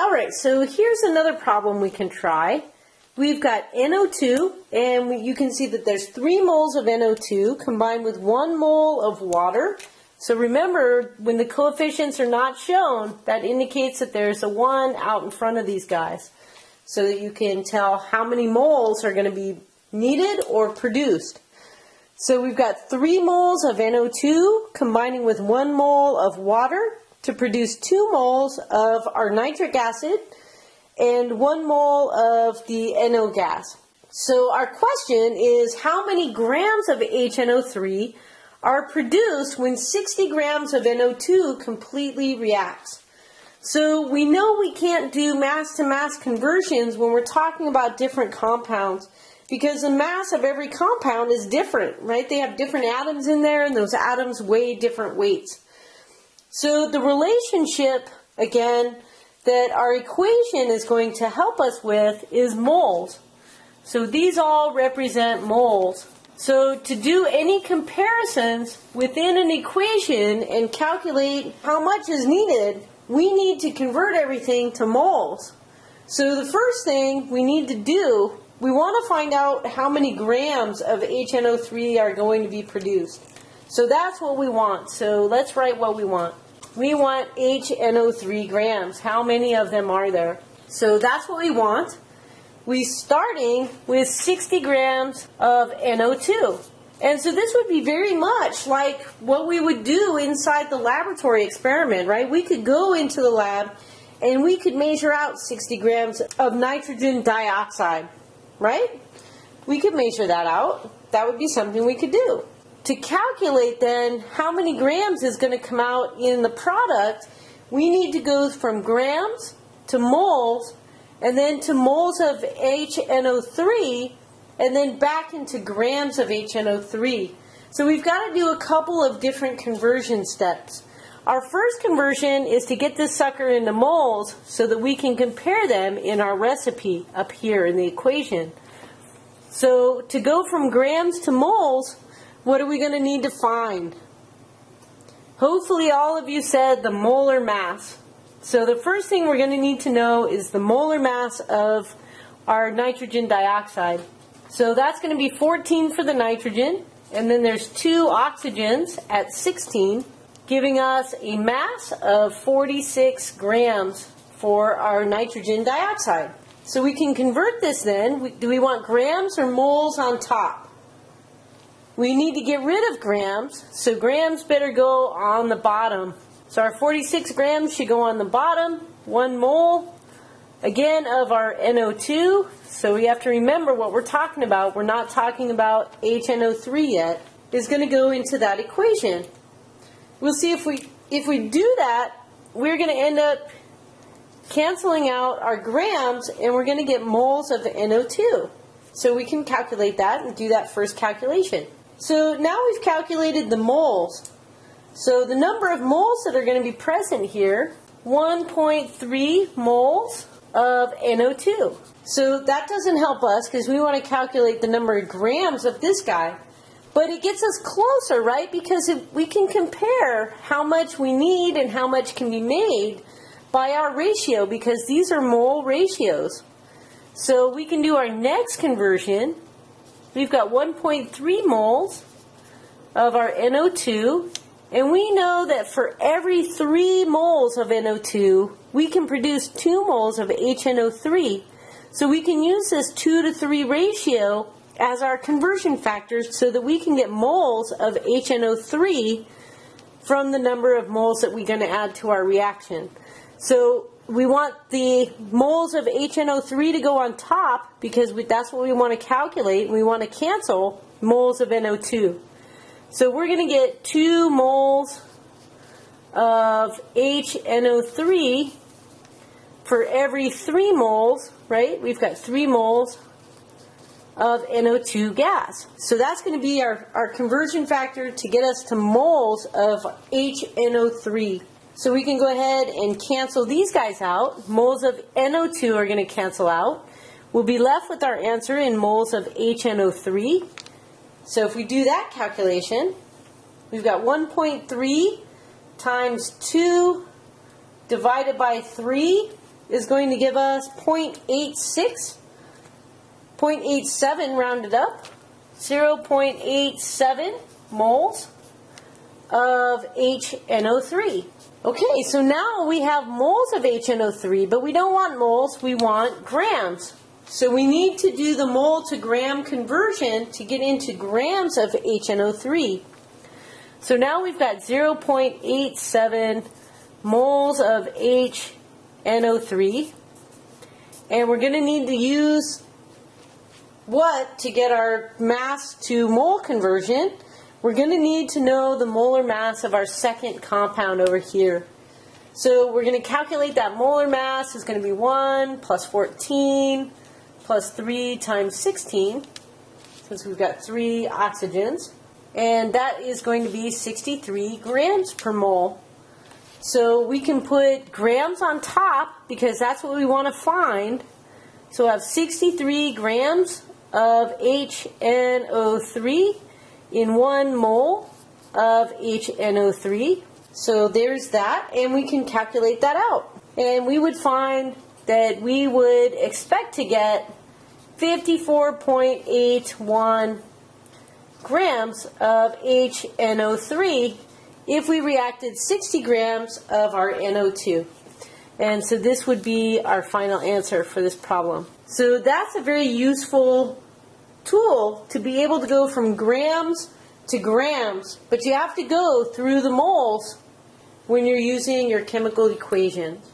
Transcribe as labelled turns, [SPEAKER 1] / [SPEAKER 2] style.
[SPEAKER 1] Alright, so here's another problem we can try. We've got NO2, and you can see that there's 3 moles of NO2 combined with 1 mole of water. So remember, when the coefficients are not shown, that indicates that there's a 1 out in front of these guys, so that you can tell how many moles are going to be needed or produced. So we've got 3 moles of NO2 combining with 1 mole of water to produce 2 moles of our nitric acid and 1 mole of the NO gas. So our question is, how many grams of HNO3 are produced when 60 grams of NO2 completely reacts? So we know we can't do mass-to-mass conversions when we're talking about different compounds, because the mass of every compound is different, right? They have different atoms in there, and those atoms weigh different weights. So the relationship, again, that our equation is going to help us with is moles. So these all represent moles. So to do any comparisons within an equation and calculate how much is needed, we need to convert everything to moles. So the first thing we need to do, we want to find out how many grams of HNO3 are going to be produced. So that's what we want. So let's write what we want. We want HNO3 grams. How many of them are there? So that's what we want. We're starting with 60 grams of NO2. And so this would be very much like what we would do inside the laboratory experiment, right? We could go into the lab and we could measure out 60 grams of nitrogen dioxide, right? We could measure that out. That would be something we could do. To calculate then how many grams is going to come out in the product, we need to go from grams to moles, and then to moles of HNO3, and then back into grams of HNO3. So we've got to do a couple of different conversion steps. Our first conversion is to get this sucker into moles so that we can compare them in our recipe up here in the equation. So to go from grams to moles, what are we going to need to find? Hopefully all of you said the molar mass. So the first thing we're going to need to know is the molar mass of our nitrogen dioxide. So that's going to be 14 for the nitrogen, and then there's 2 oxygens at 16, giving us a mass of 46 grams for our nitrogen dioxide. So we can convert this then. Do we want grams or moles on top? We need to get rid of grams, so grams better go on the bottom. So our 46 grams should go on the bottom. 1 mole, again, of our NO2. So we have to remember what we're talking about. We're not talking about HNO3 yet. Is going to go into that equation. We'll see if we do that, we're going to end up canceling out our grams, and we're going to get moles of NO2. So we can calculate that and do that first calculation. So now we've calculated the moles. So the number of moles that are going to be present here, 1.3 moles of NO2. So that doesn't help us because we want to calculate the number of grams of this guy. But it gets us closer, right? Because we can compare how much we need and how much can be made by our ratio, because these are mole ratios. So we can do our next conversion. We've got 1.3 moles of our NO2, and we know that for every 3 moles of NO2, we can produce 2 moles of HNO3. So we can use this 2 to 3 ratio as our conversion factors so that we can get moles of HNO3 from the number of moles that we're going to add to our reaction. So we want the moles of HNO3 to go on top because that's what we want to calculate. We want to cancel moles of NO2. So we're going to get 2 moles of HNO3 for every 3 moles, right? We've got 3 moles of NO2 gas. So that's going to be our conversion factor to get us to moles of HNO3. So we can go ahead and cancel these guys out. Moles of NO2 are going to cancel out. We'll be left with our answer in moles of HNO3. So if we do that calculation, we've got 1.3 times 2 divided by 3 is going to give us 0.86, 0.87 rounded up, 0.87 moles of HNO3. Okay, so now we have moles of HNO3, but we don't want moles, we want grams. So we need to do the mole to gram conversion to get into grams of HNO3. So now we've got 0.87 moles of HNO3, and we're going to need to use what to get our mass to mole conversion? We're going to need to know the molar mass of our second compound over here. So we're going to calculate that molar mass is going to be 1 plus 14 plus 3 times 16, since we've got 3 oxygens. And that is going to be 63 grams per mole. So we can put grams on top because that's what we want to find. So we'll have 63 grams of HNO3 in 1 mole of HNO3. So there's that, and we can calculate that out. And we would find that we would expect to get 54.81 grams of HNO3 if we reacted 60 grams of our NO2. And so this would be our final answer for this problem. So that's a very useful tool to be able to go from grams to grams, but you have to go through the moles when you're using your chemical equations.